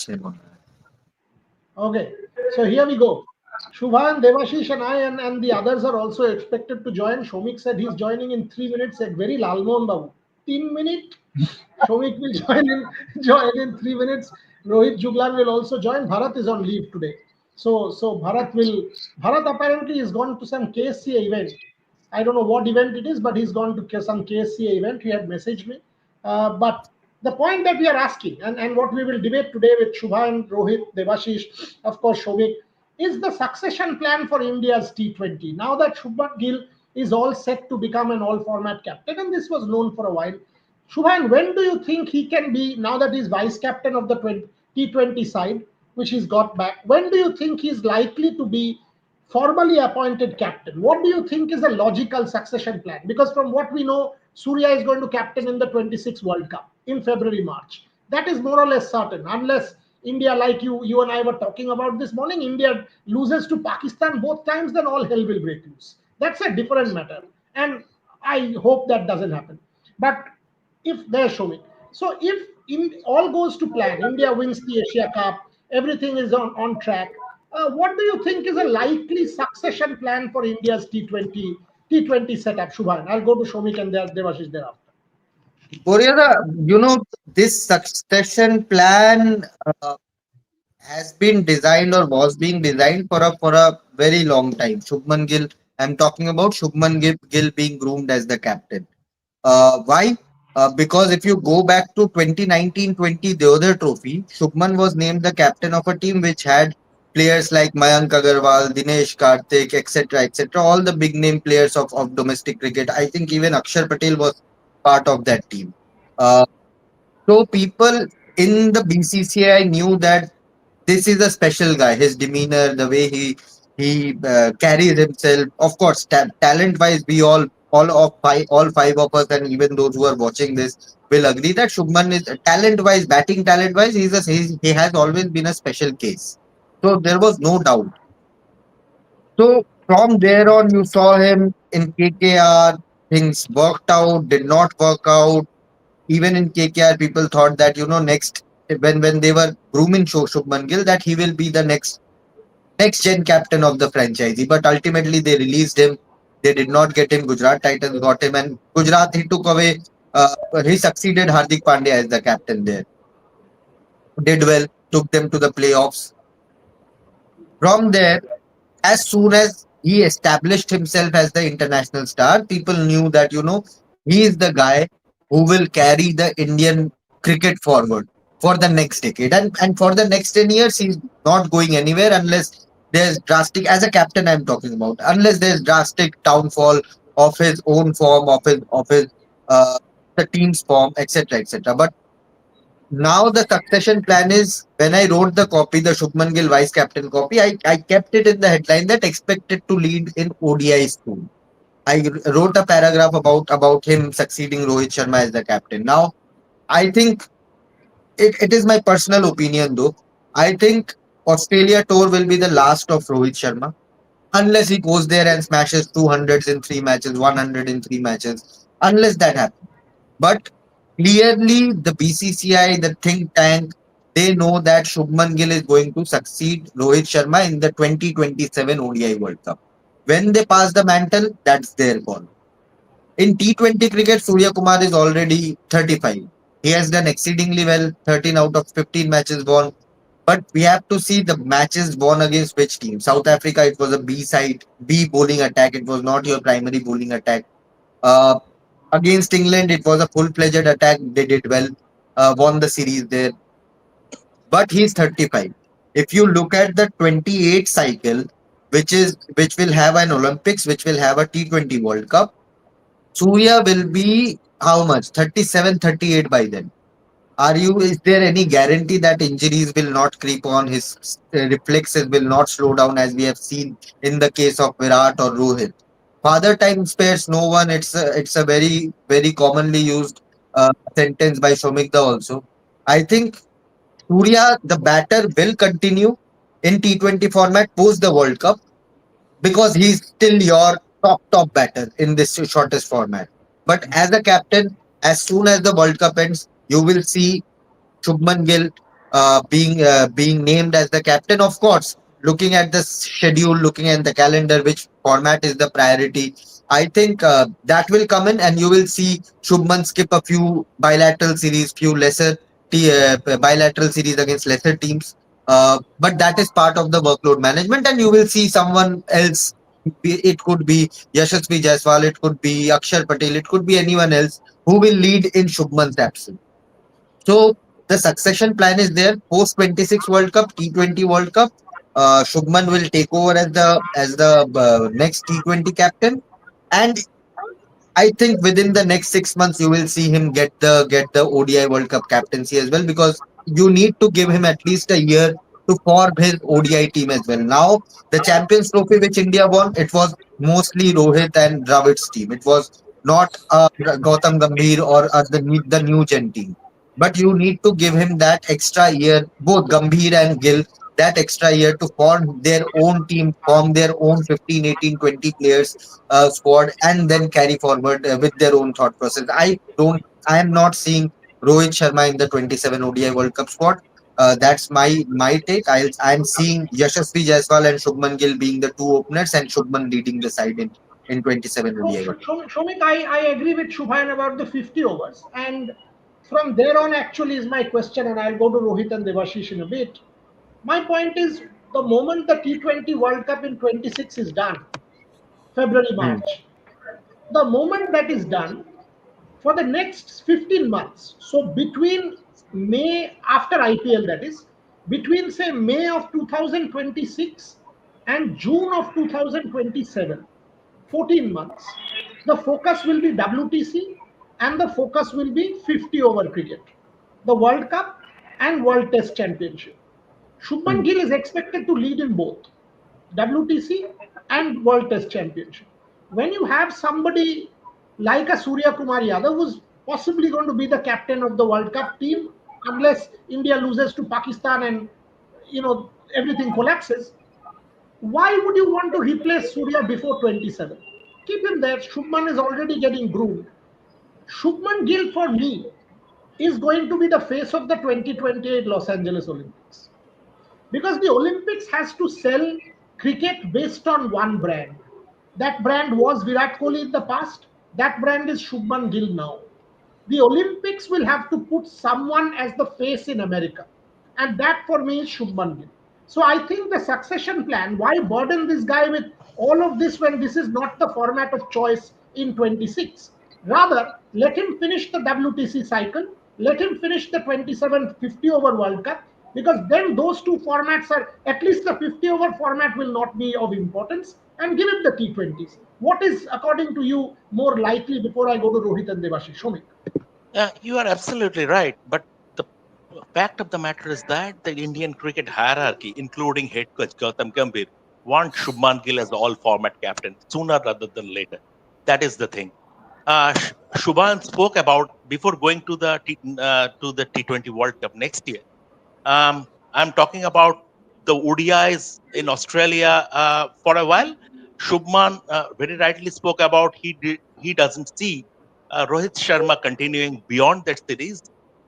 him on that. Okay, so here we go. Shubhan, Devashish, and and the others are also expected to join. Shomik said he's joining in 3 minutes. Said very Lalmon Babu. 3 minute. Shomik will join in 3 minutes. Rohit Juglan will also join. Bharat is on leave today. So Bharat apparently is gone to some KSCA event. I don't know what event it is, but he's gone to some KSCA event. He had messaged me. But the point that we are asking, and what we will debate today with Shubhan, Rohit, Devashish, of course, Shomik, is the succession plan for India's T20. Now that Shubman Gill is all set to become an all format captain, and this was known for a while. Shubhan, when do you think he can be, now that he's vice captain of the T20 side, which he's got back, when do you think he's likely to be formally appointed captain? What do you think is a logical succession plan? Because from what we know, Surya is going to captain in the 26 World Cup in February, March. That is more or less certain, unless India, like you and I were talking about this morning, India loses to Pakistan both times, then all hell will break loose. That's a different matter. And I hope that doesn't happen. But if they're showing. So if in all goes to plan, India wins the Asia Cup, everything is on track. What do you think is a likely succession plan for India's T20 setup, Shubhan? I'll go to Shomik and Devashish thereafter. Korea, this succession plan has been designed or was being designed for a very long time. Shubman Gill, I'm talking about Gill being groomed as the captain. Why? Because if you go back to 2019-20, the other trophy, Shubman was named the captain of a team which had players like Mayank Agarwal, Dinesh Karthik, etc., etc. All the big name players of domestic cricket. I think even Akshar Patel was part of that team. Uh, so people in the BCCI knew that this is a special guy. His demeanor, the way he carries himself. Of course, talent wise, we all five of us, and even those who are watching this will agree that Shubman is talent wise, batting talent wise, he has always been a special case. So there was no doubt. So from there on, you saw him in KKR. Things worked out, did not work out. Even in KKR, people thought that next when they were grooming Shubman Gill, that he will be the next gen captain of the franchisee. But ultimately, they released him. They did not get him. Gujarat Titans got him, and Gujarat he took away. He succeeded Hardik Pandya as the captain there. Did well, took them to the playoffs. From there, as soon as he established himself as the international star, people knew that he is the guy who will carry the Indian cricket forward for the next decade, and for the next 10 years, he's not going anywhere unless there's drastic. As a captain, I'm talking about, unless there's drastic downfall of his own form, of his uh, the team's form, etc., etc. But now the succession plan is, when I wrote the copy, the Shubman Gill vice captain copy, I kept it in the headline that expected to lead in ODIs soon. Wrote a paragraph about him succeeding Rohit Sharma as the captain. Now I think it is my personal opinion though. I think Australia tour will be the last of Rohit Sharma unless he goes there and smashes 200s in 3 matches, 100 in 3 matches. Unless that happens. But clearly, the BCCI, the think tank, they know that Shubman Gill is going to succeed Rohit Sharma in the 2027 ODI World Cup. When they pass the mantle, that's their call. In T20 cricket, Surya Kumar is already 35. He has done exceedingly well, 13 out of 15 matches won. But we have to see the matches won against which team. South Africa, it was a B side, B bowling attack. It was not your primary bowling attack. Uh, Against England, it was a full-fledged attack. They did well, won the series there. But he's 35. If you look at the 28 cycle, which will have an Olympics, which will have a T20 World Cup, Surya will be how much? 37, 38 by then. Is there any guarantee that injuries will not creep on? His reflexes will not slow down, as we have seen in the case of Virat or Rohit. Father time spares no one. It's a very very commonly used sentence by Shomikda also. I think Surya, the batter, will continue in T20 format post the World Cup because he's still your top batter in this shortest format. But as a captain, as soon as the World Cup ends, you will see Shubman Gill being named as the captain. Of course, looking at the schedule, looking at the calendar, which format is the priority. I think that will come in, and you will see Shubman skip a few bilateral series, few bilateral series against lesser teams. But that is part of the workload management, and you will see someone else. It could be Yashasvi Jaiswal, it could be Akshar Patel, it could be anyone else who will lead in Shubman's absence. So the succession plan is there. Post 26 World Cup, T20 World Cup, Shubman will take over as the next T20 captain, and I think within the next 6 months you will see him get the ODI World Cup captaincy as well, because you need to give him at least a year to form his ODI team as well. Now the Champions Trophy which India won, it was mostly Rohit and Dravid's team. It was not Gautam Gambhir or the new gen team. But you need to give him that extra year, both Gambhir and Gill, that extra year to form their own team, form their own 15, 18, 20 players squad, and then carry forward with their own thought process. I am not seeing Rohit Sharma in the 27 ODI World Cup squad. That's my take. I'm seeing Yashasvi Jaiswal and Shubman Gill being the two openers, and Shubman leading the side in 27 So, ODI World Cup. Shomik, I agree with Shubhan about the 50 overs. And from there on, actually, is my question, and I'll go to Rohit and Devashish in a bit. My point is the moment the T20 World Cup in 26 is done, February, Hmm. March, the moment that is done, for the next 15 months, so between May, after IPL that is, between say May of 2026 and June of 2027, 14 months, the focus will be WTC and the focus will be 50 over cricket, the World Cup and World Test Championship. Shubman Hmm. Gill is expected to lead in both WTC and World Test Championship. When you have somebody like a Surya Kumar Yadav, who's possibly going to be the captain of the World Cup team, unless India loses to Pakistan and everything collapses, why would you want to replace Surya before 27? Keep him there. Shubman is already getting groomed. Shubman Gill, for me, is going to be the face of the 2028 Los Angeles Olympics, because the Olympics has to sell cricket based on one brand. That brand was Virat Kohli in the past. That brand is Shubman Gill now. The Olympics will have to put someone as the face in America, and that for me is Shubman Gill. So I think the succession plan. Why burden this guy with all of this when this is not the format of choice in 26? Rather, let him finish the WTC cycle. Let him finish the 27 50 over World Cup, because then those two formats are, at least the 50 over format will not be of importance, and give him the T20s. What is, according to you, more likely, before I go to Rohit and Devashish? Show me. You are absolutely right. But the fact of the matter is that the Indian cricket hierarchy, including head coach Gautam Gambhir, want Shubman Gill as the all format captain sooner rather than later. That is the thing. Shubhan spoke about before going to the T20 World Cup next year. I'm talking about the ODIs in Australia for a while. Shubman very rightly spoke about he doesn't see Rohit Sharma continuing beyond that series.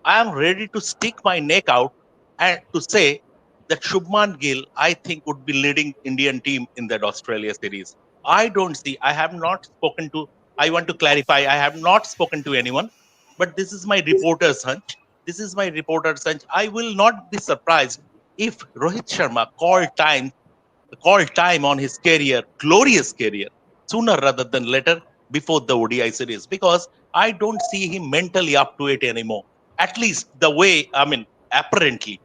I am ready to stick my neck out and to say that Shubman Gill, I think, would be leading Indian team in that Australia series. I don't see. I have not spoken to. I want to clarify. I have not spoken to anyone, but this is my reporter's hunch. This is my reporter's hunch. I will not be surprised if Rohit Sharma called time on his career, glorious career, sooner rather than later before the ODI series, because I don't see him mentally up to it anymore. At least the way, I mean, apparently,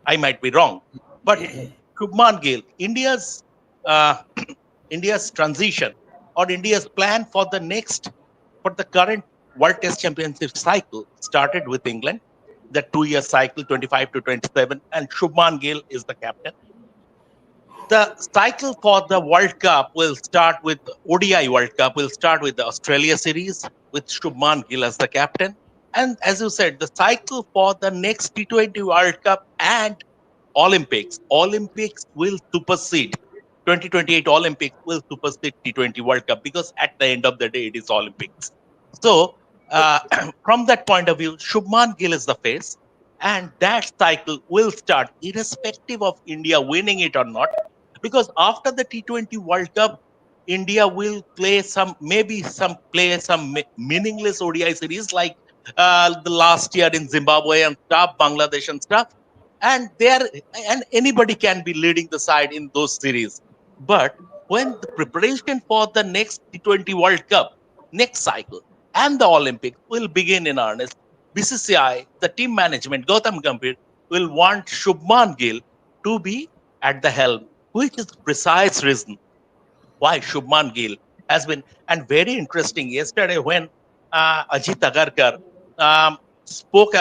I might be wrong. But Shubman Gill, uh, India's transition or India's plan for the current World Test Championship cycle started with England, the 2 year cycle, 25 to 27, and Shubman Gill is the captain. The cycle for the World Cup will start with ODI World Cup, will start with the Australia series with Shubman Gill as the captain. And as you said, the cycle for the next T20 World Cup and Olympics will supersede 2028 Olympics will supersede T20 World Cup, because at the end of the day, it is Olympics. So, from that point of view, Shubman Gill is the face, And that cycle will start irrespective of India winning it or not. Because after the T20 World Cup, India will play some meaningless ODI series like the last year in Zimbabwe and stuff, Bangladesh and stuff. And there, and anybody can be leading the side in those series. But when the preparation for the next T20 World Cup, next cycle, and the Olympics will begin in earnest, BCCI, the team management, Gautam Gambhir, will want Shubman Gill to be at the helm, which is the precise reason why Shubman Gill has been, and very interesting yesterday when Ajit Agarkar spoke,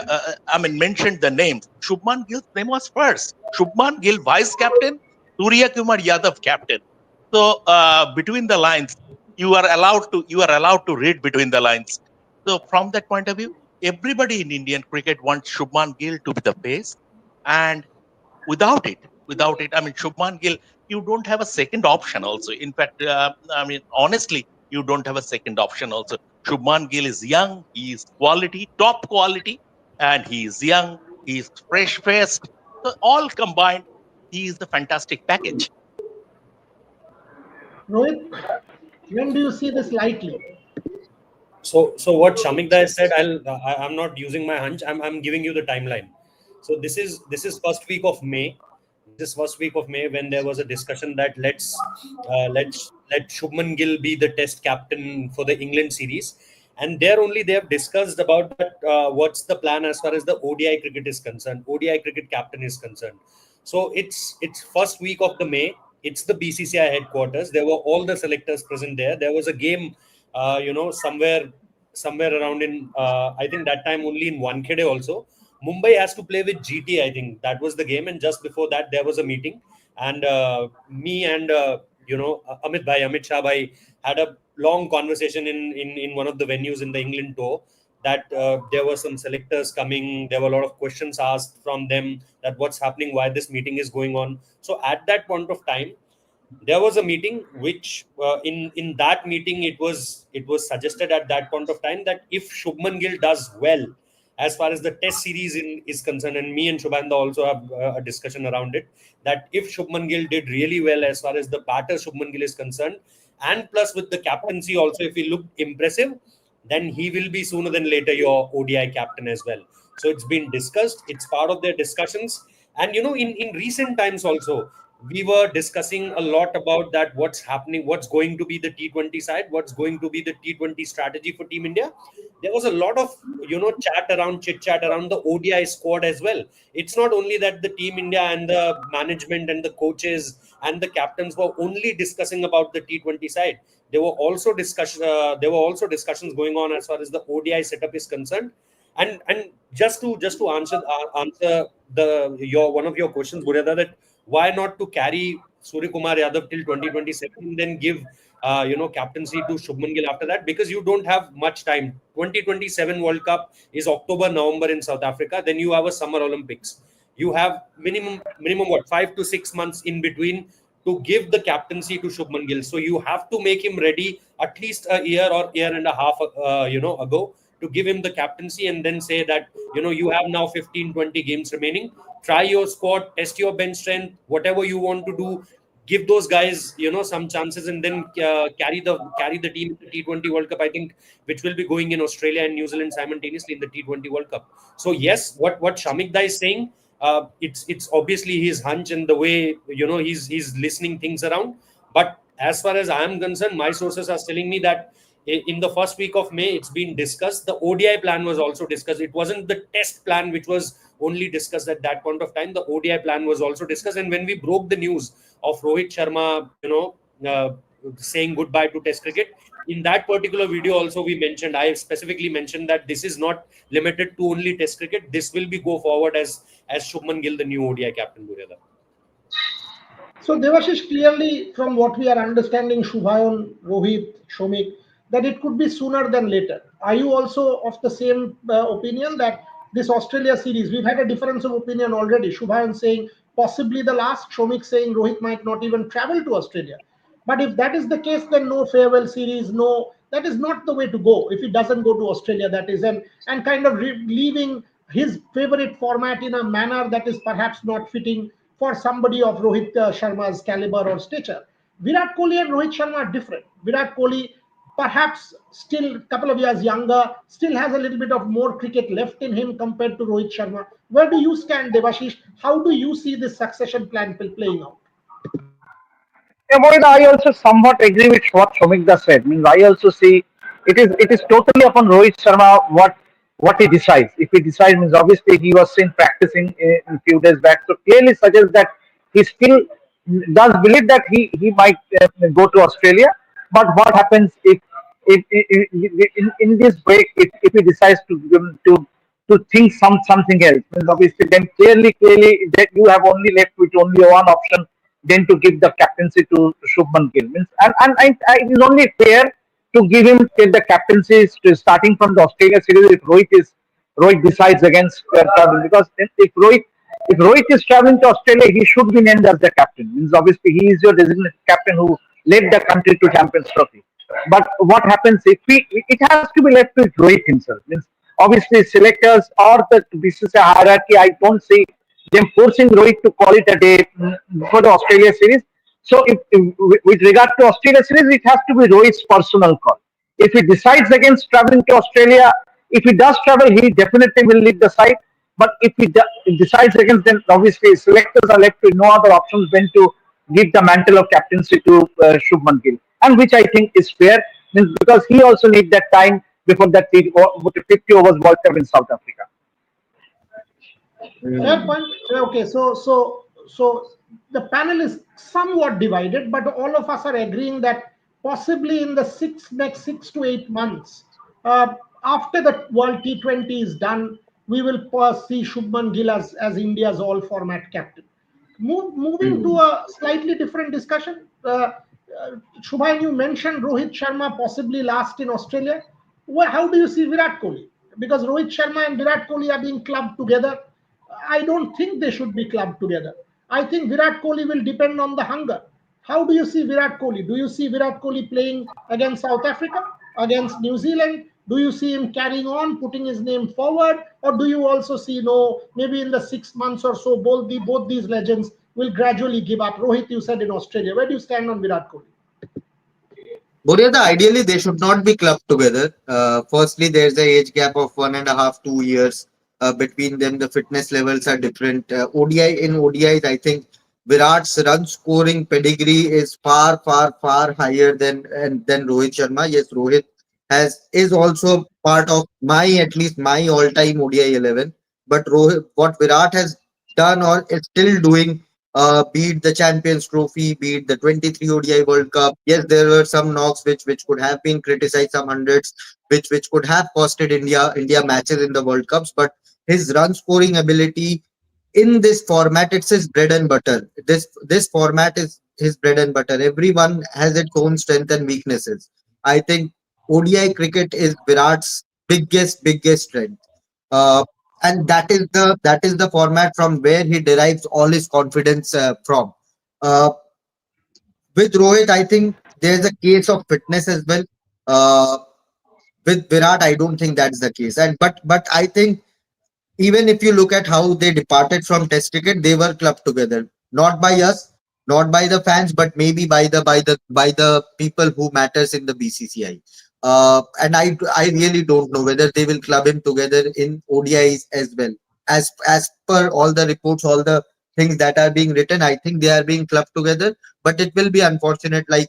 mentioned the names. Shubman Gill's name was first. Shubman Gill, vice captain, Surya Kumar Yadav, captain. So between the lines, you are allowed to read between the lines. So from that point of view, everybody in Indian cricket wants Shubman Gill to be the face, and without it, Shubman Gill, you don't have a second option. Also, in fact, honestly, you don't have a second option. Also, Shubman Gill is young, he is quality, top quality, and he is young, he is fresh faced. So all combined, he is the fantastic package. Rohit, when do you see this lightly? So what Shamik Dai said, I'm not using my hunch. I'm giving you the timeline. So this is first week of May. This is first week of May when there was a discussion that let's let Shubman Gill be the Test captain for the England series, and there only they have discussed about that what's the plan as far as the ODI cricket is concerned, ODI cricket captain is concerned. So it's first week of the May. It's the BCCI headquarters. There were all the selectors present there. There was a game somewhere around in I think that time only in Wankhede also. Mumbai has to play with GT. I think that was the game, and just before that there was a meeting, and me and Amit Shah bhai had a long conversation in one of the venues in the England tour. That there were some selectors coming. There were a lot of questions asked from them that what's happening, why this meeting is going on. So at that point of time, there was a meeting which in that meeting it was suggested at that point of time that if Shubman Gill does well as far as the test series is concerned, and me and Shubhanda also have a discussion around it, that if Shubman Gill did really well as far as the batter Shubman Gill is concerned, and plus with the captaincy also, if he looked impressive, then he will be sooner than later your ODI captain as well. So it's been discussed, it's part of their discussions. And in recent times also, we were discussing a lot about that, what's happening, what's going to be the T20 side, what's going to be the T20 strategy for Team India. There was a lot of chit chat around the ODI squad as well. It's not only that the Team India and the management and the coaches and the captains were only discussing about the T20 side. There were also discussions going on as far as the ODI setup is concerned. And just to answer your one of your questions, Buryada, that why not to carry Surya Kumar Yadav till 2027 and then give captaincy to Shubman Gill after that, because you don't have much time. 2027 World Cup is October, November in South Africa. Then you have a Summer Olympics. You have minimum what, 5 to 6 months in between to give the captaincy to Shubman Gill. So you have to make him ready at least a year or year and a half ago, to give him the captaincy, and then say that you have now 15-20 games remaining. Try your squad, test your bench strength, whatever you want to do. Give those guys some chances, and then carry the team in the T20 World Cup, I think, which will be going in Australia and New Zealand simultaneously in the T20 World Cup. So yes, what Shamik Dai is saying, it's obviously his hunch and the way he's listening things around. But as far as I am concerned, my sources are telling me that in the first week of May, it's been discussed. The ODI plan was also discussed. It wasn't the test plan which was only discussed at that point of time. The ODI plan was also discussed. And when we broke the news of Rohit Sharma, saying goodbye to Test cricket, in that particular video also I specifically mentioned that this is not limited to only Test cricket. This will be go forward as Shubman Gill, the new ODI captain, Buryada. So Devashish, clearly from what we are understanding, Shubhayan, Rohit, Shomik, that it could be sooner than later. Are you also of the same opinion that this Australia series, we've had a difference of opinion already. Shubhayan saying possibly the last, Shomik saying Rohit might not even travel to Australia. But if that is the case, then no farewell series, no, that is not the way to go. If he doesn't go to Australia, that is, and kind of leaving his favorite format in a manner that is perhaps not fitting for somebody of Rohit Sharma's caliber or stature. Virat Kohli and Rohit Sharma are different. Virat Kohli, perhaps still a couple of years younger, still has a little bit of more cricket left in him compared to Rohit Sharma. Where do you stand, Devashish? How do you see this succession plan playing out? Yeah, Mohit, I also somewhat agree with what Shomikda said. Means I also see it is totally upon Rohit Sharma what he decides. If he decides, means obviously he was seen practicing a few days back, so clearly suggests that he still does believe that he might go to Australia. But what happens if in this break if he decides to think something else? Means obviously then clearly that you have only left with only one option than to give the captaincy to Shubman Gill. Means, and it is only fair to give him take the captaincy starting from the Australia series if Rohit decides against travel, because if Rohit is traveling to Australia, he should be named as the captain. Means obviously he is your designated captain who led the country to Champions Trophy. But what happens if it has to be left with Rohit himself. Means obviously selectors or the BCCI hierarchy, I don't see them forcing Rohit to call it a day for the Australia series. So, with regard to Australia series, it has to be Rohit's personal call. If he decides against traveling to Australia, if he does travel, he definitely will lead the side. But if he decides against, then obviously selectors are left with no other options than to give the mantle of captaincy to Shubman Gill, and which I think is fair, means because he also needs that time before that 50 overs World Cup in South Africa. Fair Mm. point. Okay, so the panel is somewhat divided, but all of us are agreeing that possibly in the next 6 to 8 months, uh, after the World T20 is done, we will see Shubman Gill as India's all-format captain. Moving to Mm. a slightly different discussion, Shubhain, you mentioned Rohit Sharma possibly last in Australia. How do you see Virat Kohli? Because Rohit Sharma and Virat Kohli are being clubbed together. I don't think they should be clubbed together. I think Virat Kohli will depend on the hunger. How do you see Virat Kohli? Do you see Virat Kohli playing against South Africa, against New Zealand? Do you see him carrying on, putting his name forward, or do you also see no? Maybe in the 6 months or so, both these legends will gradually give up. Rohit, you said in Australia. Where do you stand on Virat Kohli? Boryada, ideally they should not be clubbed together. Firstly, there's a age gap of 1.5, 2 years between them. The fitness levels are different. ODI in ODIs, I think Virat's run scoring pedigree is far higher than Rohit Sharma. Yes, Rohit is also part of at least my all time ODI 11. But Rohit, what Virat has done or is still doing, beat the Champions Trophy, beat the 23 ODI World Cup. Yes, there were some knocks which could have been criticized, some hundreds which could have costed India matches in the World Cups. But his run scoring ability in this format, it's his bread and butter. This format is his bread and butter. Everyone has its own strength and weaknesses. I think ODI cricket is Virat's biggest strength. Uh, and that is the format from where he derives all his confidence from. Uh, with Rohit, I think there's a case of fitness as well. Uh, with Virat, I don't think that's the case. And but I think even if you look at how they departed from Test cricket, they were clubbed together, not by us, not by the fans, but maybe by the people who matters in the BCCI. And I really don't know whether they will club him together in ODIs as well. As per all the reports, all the things that are being written, I think they are being clubbed together. But it will be unfortunate, like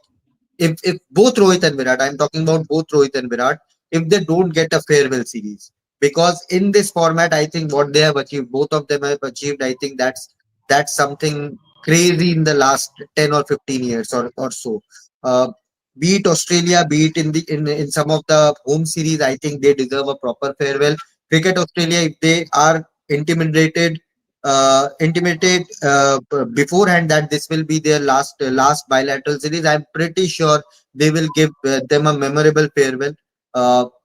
if both Rohit and Virat, I'm talking about both Rohit and Virat, if they don't get a farewell series, because in this format, I think what they have achieved, both of them have achieved. I think that's something crazy in the last 10 or 15 years or so. Uh, be it Australia, be it in some of the home series, I think they deserve a proper farewell. Cricket Australia, if they are intimidated beforehand that this will be their last bilateral series, I'm pretty sure they will give them a memorable farewell.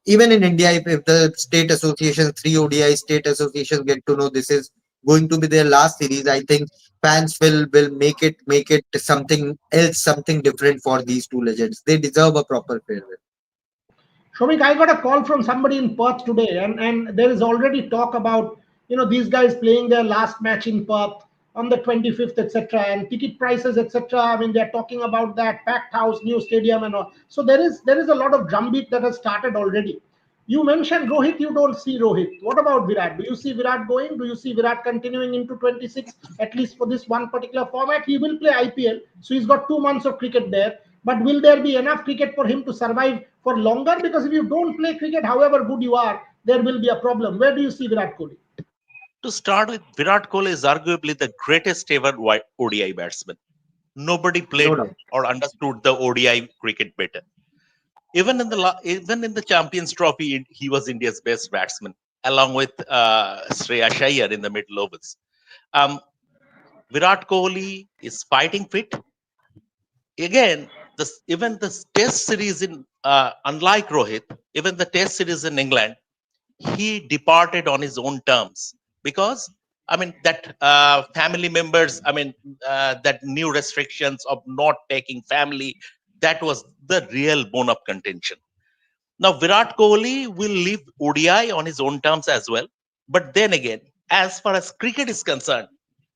Even in India, if the state associations, three ODI state associations get to know this is going to be their last series, I think fans will make it something else, something different for these two legends. They deserve a proper farewell. Shomik, I got a call from somebody in Perth today, and there is already talk about these guys playing their last match in Perth on the 25th, etc., and ticket prices, etc. I mean, they're talking about that packed house, new stadium, and all. So there is a lot of drumbeat that has started already. You mentioned Rohit. You don't see Rohit. What about Virat? Do you see Virat going? Do you see Virat continuing into 26, at least for this one particular format? He will play IPL, so he's got 2 months of cricket there. But will there be enough cricket for him to survive for longer? Because if you don't play cricket, however good you are, there will be a problem. Where do you see Virat Kohli? To start with, Virat Kohli is arguably the greatest ever ODI batsman. Nobody No played doubt. or understood the ODI cricket better. Even in the Champions Trophy, he was India's best batsman, along with Shreyas Iyer in the middle overs. Um, Virat Kohli is fighting fit. Again, even the Test series unlike Rohit, even the Test series in England, he departed on his own terms because that family members, that new restrictions of not taking family, that was the real bone of contention. Now, Virat Kohli will leave ODI on his own terms as well. But then again, as far as cricket is concerned,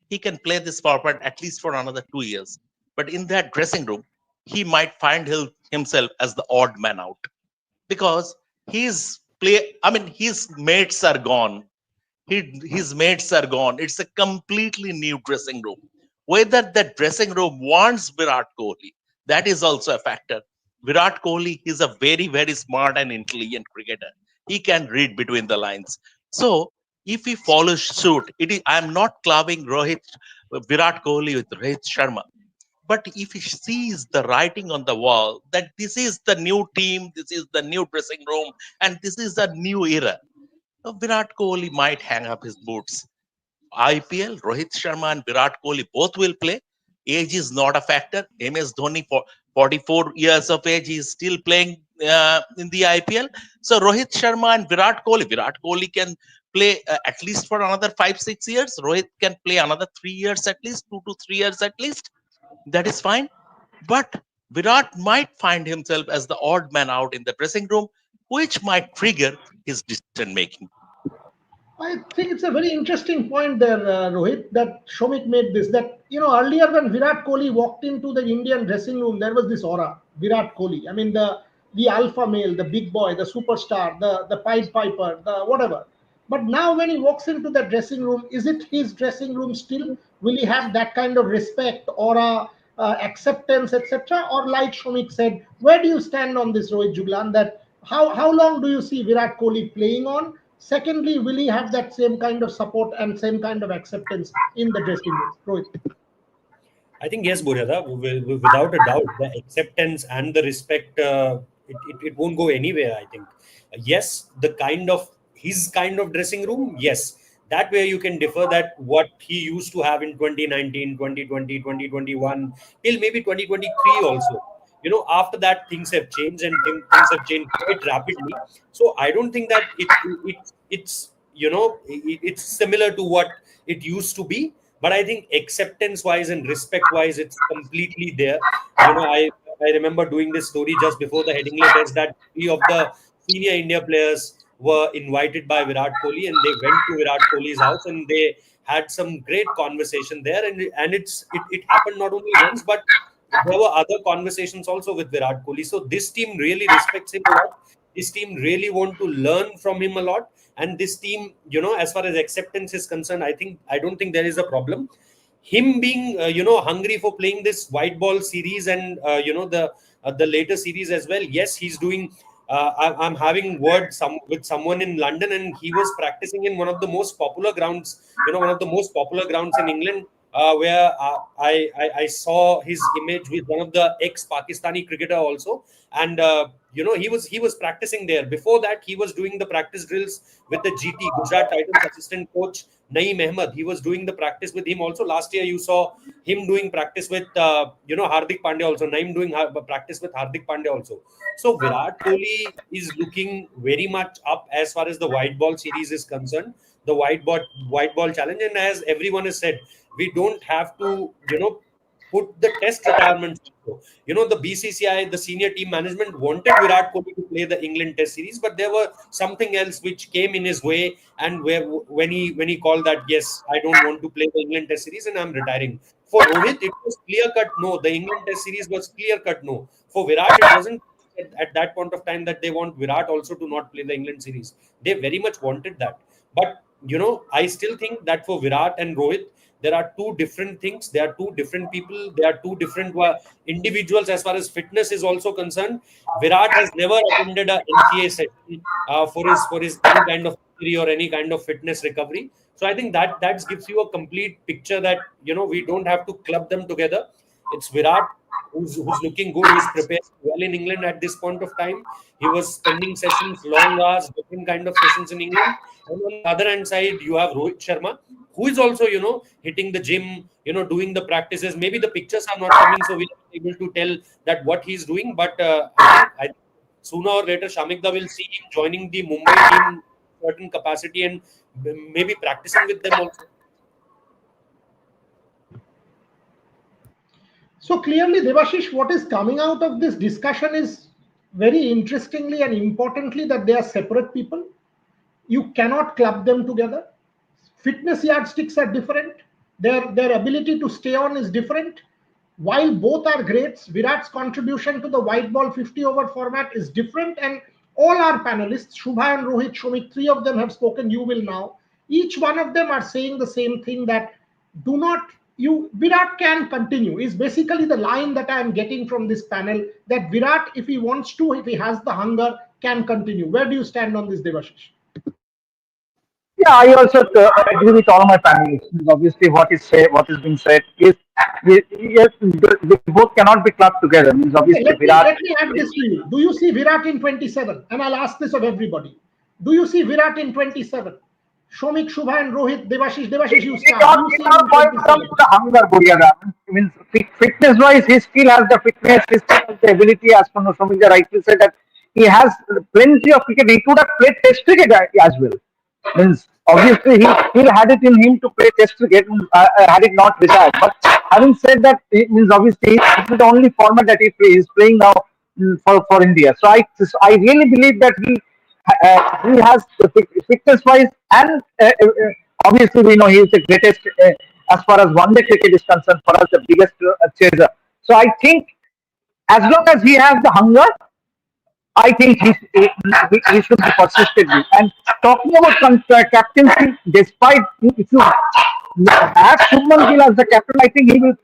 he can play this format at least for another 2 years. But in that dressing room, he might find himself as the odd man out because his mates are gone. His mates are gone. It's a completely new dressing room. Whether that dressing room wants Virat Kohli, that is also a factor. Virat Kohli is a very, very smart and intelligent cricketer. He can read between the lines. So if he follows suit, I'm not clubbing Virat Kohli with Rohit Sharma. But if he sees the writing on the wall that this is the new team, this is the new dressing room, and this is a new era, Virat Kohli might hang up his boots. IPL, Rohit Sharma and Virat Kohli both will play. Age is not a factor. MS Dhoni, for 44 years of age, he is still playing in the IPL. So Rohit Sharma and Virat Kohli can play at least for another 5-6 years. Rohit can play another 3 years at least, 2 to 3 years at least. That is fine. But Virat might find himself as the odd man out in the dressing room, which might trigger his decision making. I think it's a very interesting point there, Rohit, that Shomik made this. That earlier when Virat Kohli walked into the Indian dressing room, there was this aura. Virat Kohli. I mean, the alpha male, the big boy, the superstar, the Pied Piper, the whatever. But now when he walks into the dressing room, is it his dressing room still? Will he have that kind of respect, aura, acceptance, etc.? Or like Shomik said, where do you stand on this, Rohit Juglan? That how long do you see Virat Kohli playing on? Secondly, will he have that same kind of support and same kind of acceptance in the dressing room? Rohit. I think yes, Buryada, without a doubt, the acceptance and the respect, it won't go anywhere. I think yes, his kind of dressing room, yes, that way you can differ that what he used to have in 2019, 2020, 2021, till maybe 2023 also. After that things have changed and things have changed quite rapidly. So I don't think that it's similar to what it used to be, but I think acceptance wise and respect wise it's completely there. I remember doing this story just before the Headingley test that three of the senior India players were invited by Virat Kohli and they went to Virat Kohli's house and they had some great conversation there, and it happened not only once but there were other conversations also with Virat Kohli. So this team really respects him a lot. This team really want to learn from him a lot. And this team, as far as acceptance is concerned, I don't think there is a problem. Him being, hungry for playing this white ball series and the later series as well. Yes, he's doing. I'm having word with someone in London, and he was practicing in one of the most popular grounds. One of the most popular grounds in England, where I saw his image with one of the ex-Pakistani cricketer also, and he was practicing there. Before that, he was doing the practice drills with the GT Gujarat Titans assistant coach Naeem Ahmed. He was doing the practice with him also. Last year, you saw him doing practice with Hardik Pandya also. Naeem doing practice with Hardik Pandya also. So Virat Kohli is looking very much up as far as the white ball series is concerned, the white ball challenge, and as everyone has said, we don't have to put the test retirements. You know, the BCCI, the senior team management wanted Virat Kohli to play the England Test series, but there were something else which came in his way, and where when he called that, yes, I don't want to play the England Test series and I'm retiring. For Rohit, it was clear cut no. The England Test series was clear cut no. For Virat, it wasn't at that point of time that they want Virat also to not play the England series. They very much wanted that. But you know, I still think that for Virat and Rohit, there are two different things. They are two different people. They are two different individuals as far as fitness is also concerned. Virat has never attended a NCA session for his any kind of injury or any kind of fitness recovery. So I think that gives you a complete picture that, you know, we don't have to club them together. It's Virat who's looking good. He's prepared well in England at this point of time. He was spending sessions, long hours, different kind of sessions in England. And on the other hand side, you have Rohit Sharma, who is also, you know, hitting the gym, you know, doing the practices. Maybe the pictures are not coming, so we are able to tell that what he's doing. But I think sooner or later, Shamikda will see him joining the Mumbai team in certain capacity and maybe practicing with them also. So clearly, Devashish, what is coming out of this discussion is very interestingly and importantly that they are separate people. You cannot club them together. Fitness yardsticks are different. Their ability to stay on is different. While both are great, Virat's contribution to the white ball 50 over format is different. And all our panelists, Shubha and Rohit, Shumik, three of them have spoken. You will now. Each one of them are saying the same thing, that do not Virat can continue is basically the line that I am getting from this panel, that Virat, if he wants to, if he has the hunger, can continue. Where do you stand on this, Devashish? Yeah, I also agree with all my panelists. Obviously, what is being said is, yes, they both cannot be clubbed together. Means Okay, obviously Virat. let me add this to you. Do you see Virat in 27? And I'll ask this of everybody. Do you see Virat in 27? Shomik, Shubha, and Rohit, Devashish, you start. Do you see him in Point comes 27? to the hunger, Guriada. Means fitness wise, he still has the fitness, he still has the ability, as Somika rightly said, that he has plenty of cricket. He could have played Test cricket as well. Means obviously he still had it in him to play Test cricket, had it not retired. But having said that, it means obviously this is the only format that he is playing now, for India. So I really believe that he has the fitness wise, and obviously we know he is the greatest, as far as one day cricket is concerned, for us the biggest chaser. So I think as long as he has the hunger, I think he should be persisted with. And talking about captaincy, despite if you have Shubman Gill as the captain, I think he will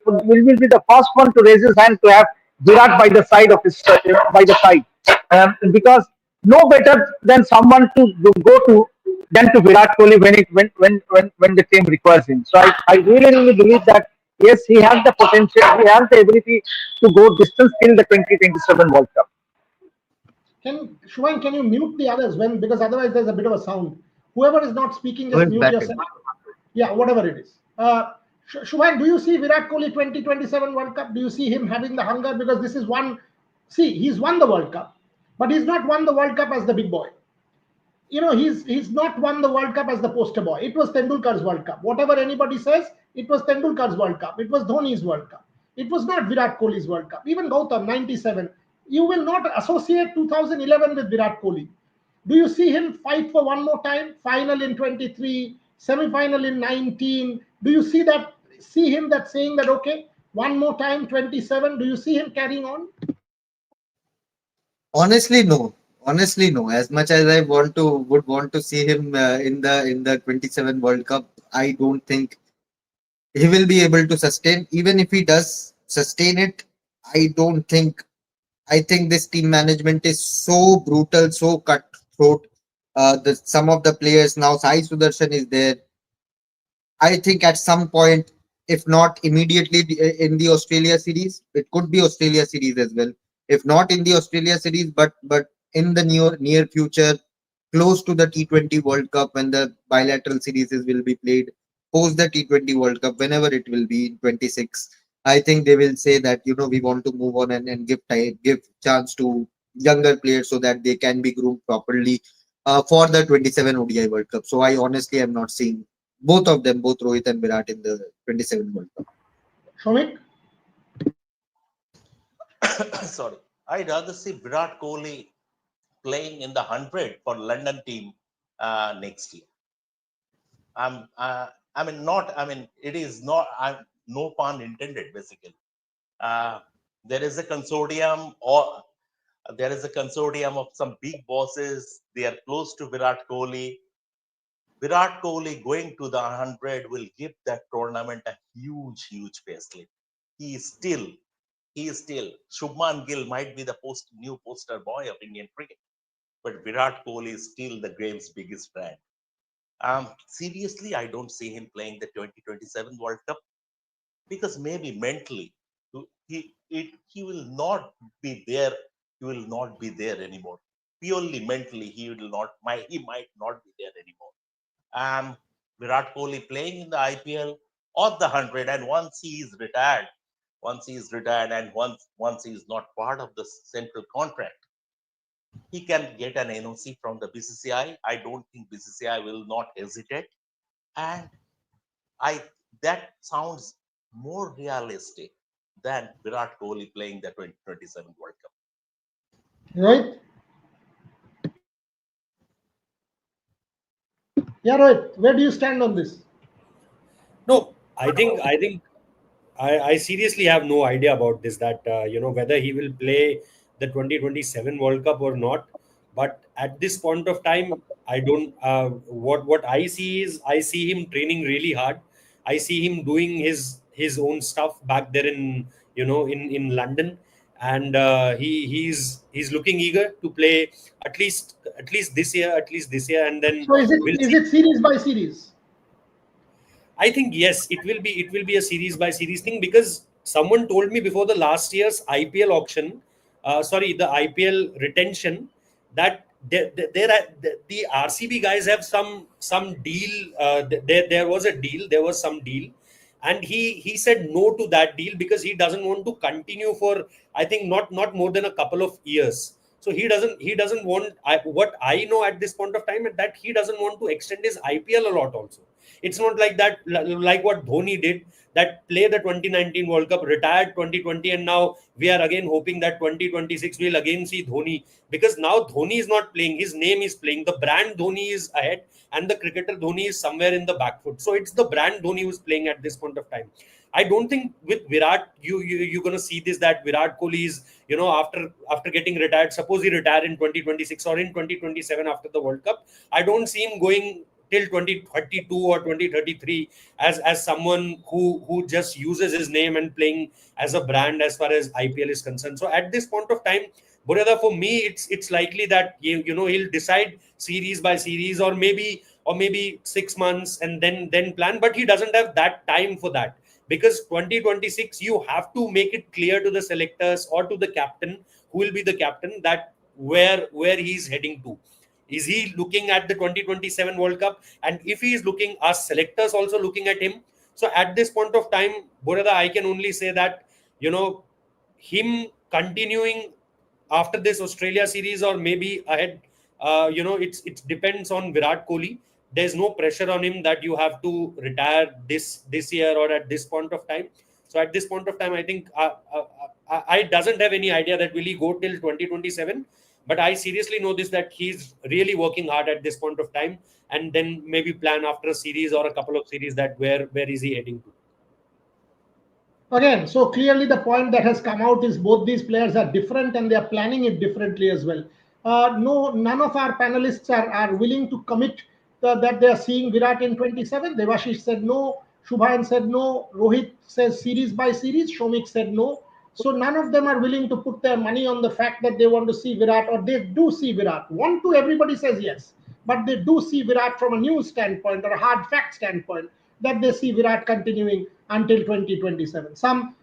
be the first one to raise his hand to have Virat by the side of his by the side, because no better than someone to go to than to Virat Kohli when the team requires him. So I really believe that yes, he has the potential, he has the ability to go distance till the 2027 World Cup. Shubhan, can you mute the others because otherwise there's a bit of a sound. Whoever is not speaking, just Going mute back yourself. Yeah, whatever it is. Shubhan, do you see Virat Kohli 2027 World Cup? Do you see him having the hunger? Because this is one. See, he's won the World Cup, but he's not won the World Cup as the big boy. You know, he's not won the World Cup as the poster boy. It was Tendulkar's World Cup. Whatever anybody says, it was Tendulkar's World Cup. It was Dhoni's World Cup. It was not Virat Kohli's World Cup. Even Gautam, 97. You will not associate 2011 with Virat Kohli. Do you see him fight for one more time? Final in 23, semi-final in 19. Do you see that? See him that saying that, okay, one more time, 27. Do you see him carrying on? Honestly, no. Honestly, no. As much as I would want to see him in the 27 World Cup, I don't think he will be able to sustain. Even if he does sustain it, I don't think. I think this team management is so brutal, so cutthroat. Some of the players now, Sai Sudarshan is there. I think at some point, if not immediately in the Australia series, it could be Australia series as well. If not in the Australia series, but in the near future, close to the T20 World Cup, when the bilateral series will be played, post the T20 World Cup, whenever it will be in 26. I think they will say that we want to move on and give chance to younger players so that they can be groomed properly for the 27 ODI World Cup. So I honestly am not seeing both of them, both Rohit and Virat, in the 27 World Cup. Shomik? sorry, I'd rather see Virat Kohli playing in the 100 for London team next year. I mean, not. I mean, it is not. No pun intended. Basically, uh, there is a consortium, or there is a consortium of some big bosses. They are close to Virat Kohli. Virat Kohli going to the 100 will give that tournament a huge facelift. He is still, he is still. Shubman Gill might be the new poster boy of Indian cricket, but Virat Kohli is still the game's biggest brand. Seriously, I don't see him playing the 2027 World Cup because maybe mentally he will not be there. He will not be there anymore. Purely mentally, he might not be there anymore. Virat Kohli playing in the IPL or the 100, and once he is retired, and once he is not part of the central contract, he can get an NOC from the BCCI. I don't think BCCI will not hesitate, and I that sounds more realistic than Virat Kohli playing the 2027 World Cup. Rohit? Yeah, Rohit, where do you stand on this? No, I seriously have no idea about this. That whether he will play the 2027 World Cup or not. But at this point of time, I don't. What I see is I see him training really hard. I see him doing his own stuff back there in in London, and he's looking eager to play at least this year, and then So is it we'll is see. it series by series? I think yes, it will be a series by series thing because someone told me before the last year's IPL auction, the IPL retention, that the RCB guys have some deal. There was a deal. There was some deal, and he said no to that deal because he doesn't want to continue for, I think, not more than a couple of years. So he doesn't want, what I know at this point of time, that he doesn't want to extend his IPL a lot also. It's not like that, like what Dhoni did, that play the 2019 World Cup, retired 2020, and now we are again hoping that 2026 we'll again see Dhoni, because now Dhoni is not playing, his name is playing, the brand Dhoni is ahead, and the cricketer Dhoni is somewhere in the back foot. So it's the brand Dhoni who's playing at this point of time. I don't think with Virat, you're gonna see this, that Virat Kohli is, after getting retired, suppose he retire in 2026 or in 2027 after the World Cup, I don't see him going till 2032 or 2033 as someone who just uses his name and playing as a brand as far as IPL is concerned. So at this point of time, Burada, for me, it's likely that he'll decide series by series, or maybe 6 months, and then plan. But he doesn't have that time for that, because 2026 you have to make it clear to the selectors or to the captain, who will be the captain, that where he's heading to. Is he looking at the 2027 World Cup? And if he is looking, are selectors also looking at him? So at this point of time, Burada, I can only say that, him continuing after this Australia series or maybe ahead, it depends on Virat Kohli. There's no pressure on him that you have to retire this year or at this point of time. So at this point of time, I think I doesn't have any idea that will he go till 2027. But I seriously know this, that he's really working hard at this point of time, and then maybe plan after a series or a couple of series that where is he heading to. Again, so clearly the point that has come out is both these players are different and they are planning it differently as well. No, none of our panelists are willing to commit that they are seeing Virat in 27. Devashish said no, Shubhan said no, Rohit says series by series, Shomik said no. So none of them are willing to put their money on the fact that they want to see Virat, or they do see Virat. Want to, everybody says yes, but they do see Virat from a news standpoint or a hard fact standpoint, that they see Virat continuing until 2027. Some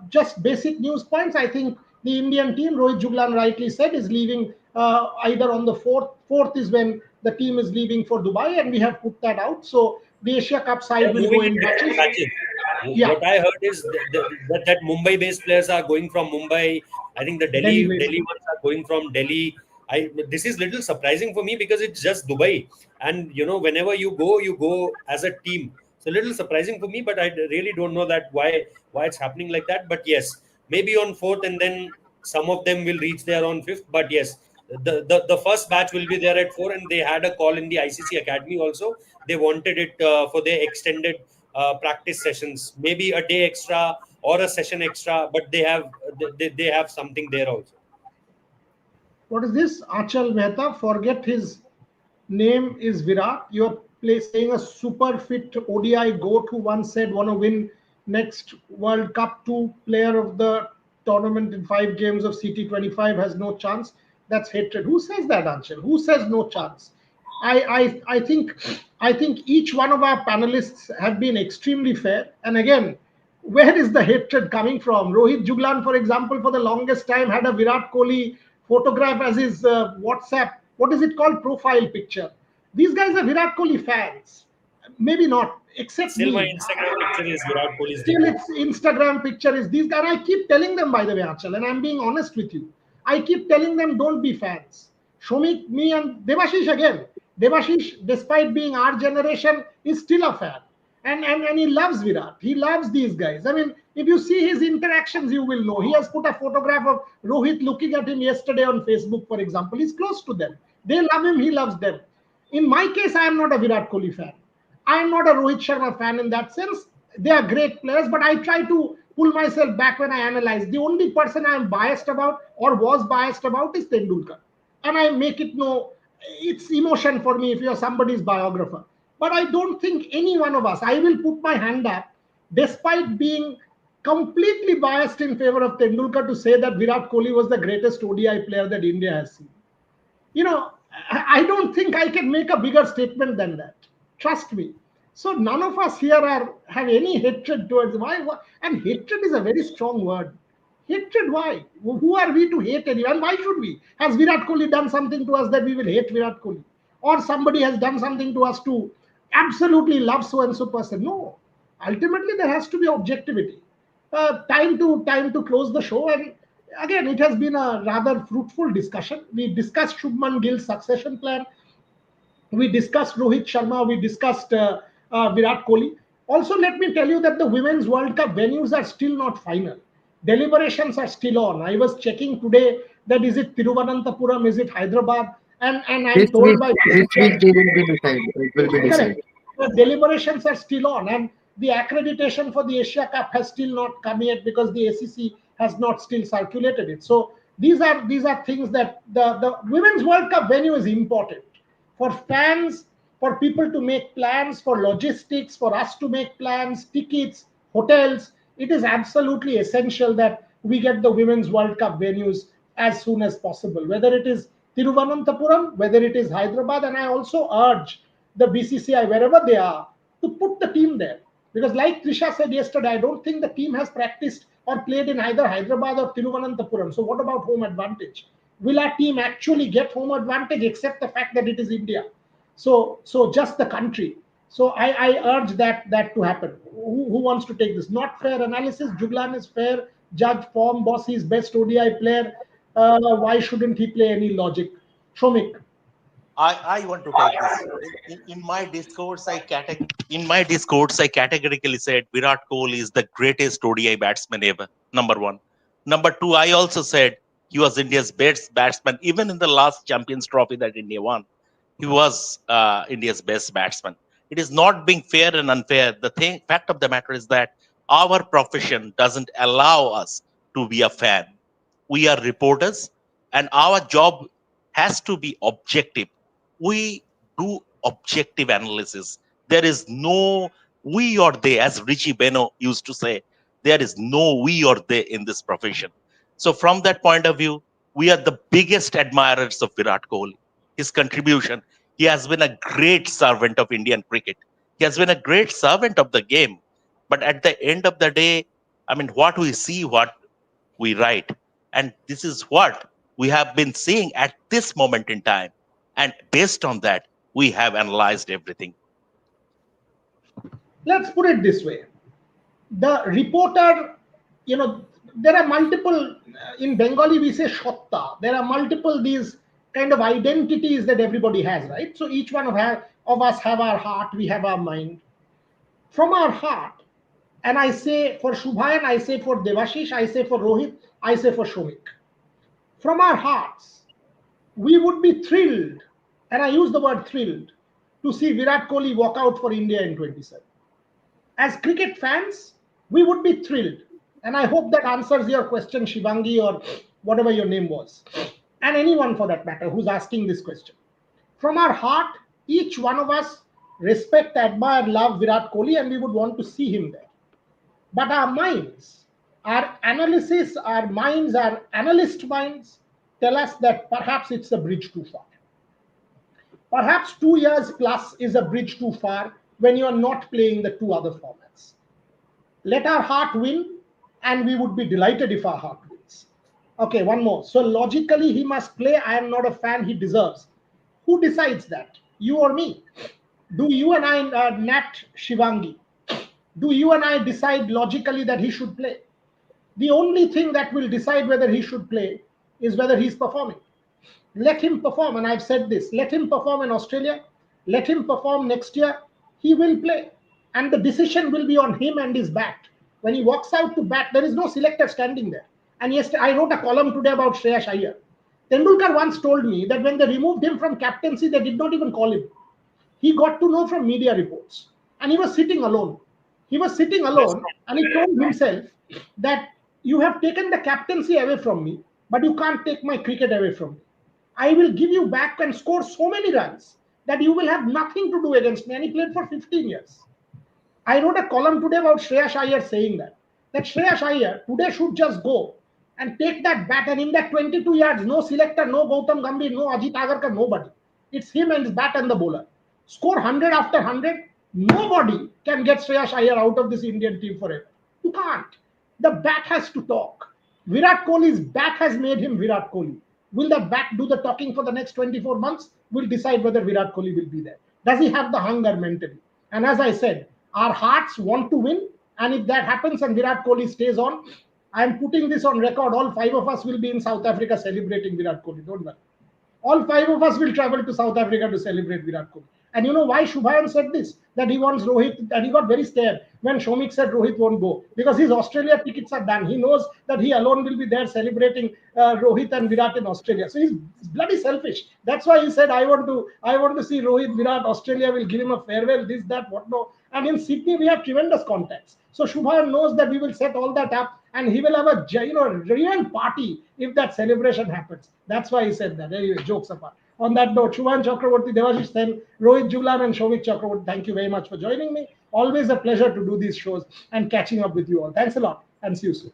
just basic news points. I think the Indian team, Rohit Juglan rightly said, is leaving either on the 4th. 4th is when the team is leaving for Dubai, and we have put that out. So the Asia Cup side They're will go moving in in different batches. batches. Yeah, What I heard is that Mumbai-based players are going from Mumbai. I think the Delhi Delhi based. Delhi ones are going from Delhi. This is little surprising for me because it's just Dubai, and whenever you go as a team. So little surprising for me, but I really don't know that why it's happening like that. But yes, maybe on fourth, and then some of them will reach there on fifth. But yes, the first batch will be there at 4, and they had a call in the ICC Academy also. They wanted it for their extended practice sessions, maybe a day extra or a session extra, but they have something there also. What is this? Achal Mehta, forget his name is Virat. You're saying a super fit ODI goat who once said want to win next World Cup, two player of the tournament in 5 games of CT25 has no chance. That's hatred. Who says that, Anshul? Who says no chance? I think each one of our panelists have been extremely fair. And again, where is the hatred coming from? Rohit Juglan, for example, for the longest time had a Virat Kohli photograph as his WhatsApp, what is it called, profile picture. These guys are Virat Kohli fans. Maybe not, except Still, my me. Instagram picture is Virat Kohli's Still, debut. its Instagram picture is these guys. I keep telling them, by the way, Achal, and I'm being honest with you. I keep telling them, don't be fans. Shomik, me, and Devashish again. Devashish, despite being our generation, is still a fan. And he loves Virat. He loves these guys. I mean, if you see his interactions, you will know. He has put a photograph of Rohit looking at him yesterday on Facebook, for example. He's close to them. They love him, he loves them. In my case, I am not a Virat Kohli fan. I am not a Rohit Sharma fan in that sense. They are great players, but I try to pull myself back when I analyze. The only person I am biased about or was biased about is Tendulkar. And I make it no, it's emotion for me if you're somebody's biographer. But I don't think any one of us, I will put my hand up, despite being completely biased in favor of Tendulkar, to say that Virat Kohli was the greatest ODI player that India has seen. You know, I don't think I can make a bigger statement than that. Trust me. So none of us here have any hatred towards why, and hatred is a very strong word. Hatred, why? Who are we to hate anyone? Why should we? Has Virat Kohli done something to us that we will hate Virat Kohli? Or somebody has done something to us to absolutely love so and so person? No. Ultimately, there has to be objectivity. Time to close the show, and again, it has been a rather fruitful discussion. We discussed Shubman Gill's succession plan. We discussed Rohit Sharma. We discussed Virat Kohli. Also, let me tell you that the Women's World Cup venues are still not final. Deliberations are still on. I was checking today that is it Tiruvananthapuram, is it Hyderabad, and This I'm week, told by this week BCCI. they will be decided. It will be decided. Correct. The deliberations are still on, and the accreditation for the Asia Cup has still not come yet because the ACC has not still circulated it. So these are things that the Women's World Cup venue is important for fans, for people to make plans, for logistics, for us to make plans, tickets, hotels. It is absolutely essential that we get the Women's World Cup venues as soon as possible, whether it is Tiruvananthapuram, whether it is Hyderabad. And I also urge the BCCI, wherever they are, to put the team there. Because, like Trisha said yesterday, I don't think the team has practiced or played in either Hyderabad or Tiruvananthapuram. So, what about home advantage? Will our team actually get home advantage, except the fact that it is India? So just the country. So I urge that to happen. Who wants to take this? Not fair analysis. Juglan is fair. Judge form, boss, he's best ODI player. Why shouldn't he play any logic? Shomik. I want to take this. In my discourse, I categorically said Virat Kohli is the greatest ODI batsman ever. Number one. Number two, I also said he was India's best batsman, even in the last Champions Trophy that India won. He was India's best batsman. It is not being fair and unfair. Fact of the matter is that our profession doesn't allow us to be a fan. We are reporters, and our job has to be objective. We do objective analysis. There is no we or they, as Richie Beno used to say. There is no we or they in this profession. So, from that point of view, we are the biggest admirers of Virat Kohli. His contribution. He has been a great servant of Indian cricket. He has been a great servant of the game. But at the end of the day, I mean, what we see, what we write. And this is what we have been seeing at this moment in time. And based on that, we have analyzed everything. Let's put it this way. The reporter, there are multiple, in Bengali we say shotta. There are multiple these kind of identities that everybody has, right? So each one of us have our heart, we have our mind. From our heart, And I say for Shubhan, I say for Devashish, I say for Rohit, I say for Shomik. From our hearts, we would be thrilled, and I use the word thrilled, to see Virat Kohli walk out for India in 27. As cricket fans, we would be thrilled. And I hope that answers your question, Shivangi, or whatever your name was, and anyone for that matter who's asking this question. From our heart, each one of us respect, admire, love Virat Kohli, and we would want to see him there. But our minds, our analysis, our minds, our analyst minds tell us that perhaps it's a bridge too far. Perhaps 2 years plus is a bridge too far when you are not playing the two other formats. Let our heart win, and we would be delighted if our heart wins. Okay, one more. So logically, he must play. I am not a fan. He deserves. Who decides that? You or me? Do you and I, Nat Shivangi, do you and I decide logically that he should play? The only thing that will decide whether he should play is whether he's performing. Let him perform, and I've said this, let him perform in Australia, let him perform next year, he will play. And the decision will be on him and his bat. When he walks out to bat, there is no selector standing there. And yesterday, I wrote a column today about Shreyas Iyer. Tendulkar once told me that when they removed him from captaincy, they did not even call him. He got to know from media reports. And he was sitting alone. He was sitting alone, and he told himself that you have taken the captaincy away from me, but you can't take my cricket away from me. I will give you back and score so many runs that you will have nothing to do against me. And he played for 15 years. I wrote a column today about Shreyas Iyer saying that Shreyas Iyer today should just go and take that bat, and in that 22 yards, no selector, no Gautam Gambhir, no Ajit Agarkar, nobody. It's him and his bat and the bowler. Score 100 after 100. Nobody can get Shreyas Iyer out of this Indian team forever. You can't. The bat has to talk. Virat Kohli's bat has made him Virat Kohli. Will the bat do the talking for the next 24 months? We'll decide whether Virat Kohli will be there. Does he have the hunger mentally? And as I said, our hearts want to win. And if that happens and Virat Kohli stays on, I am putting this on record. All five of us will be in South Africa celebrating Virat Kohli. Don't worry. All five of us will travel to South Africa to celebrate Virat Kohli. And you know why Shubhan said this? That he wants Rohit, and he got very scared when Shomik said Rohit won't go. Because his Australia tickets are done. He knows that he alone will be there celebrating Rohit and Virat in Australia. So he's bloody selfish. That's why he said, I want to see Rohit, Virat, Australia will give him a farewell, this, that, what no. And in Sydney, we have tremendous contacts. So Shubhan knows that we will set all that up, and he will have a real party if that celebration happens. That's why he said that. Anyway, jokes apart. On that note, Shubhan Chakraborty, Devashish Sen, Rohit Julan, and Shomik Chakraborty, thank you very much for joining me. Always a pleasure to do these shows and catching up with you all. Thanks a lot, and see you soon.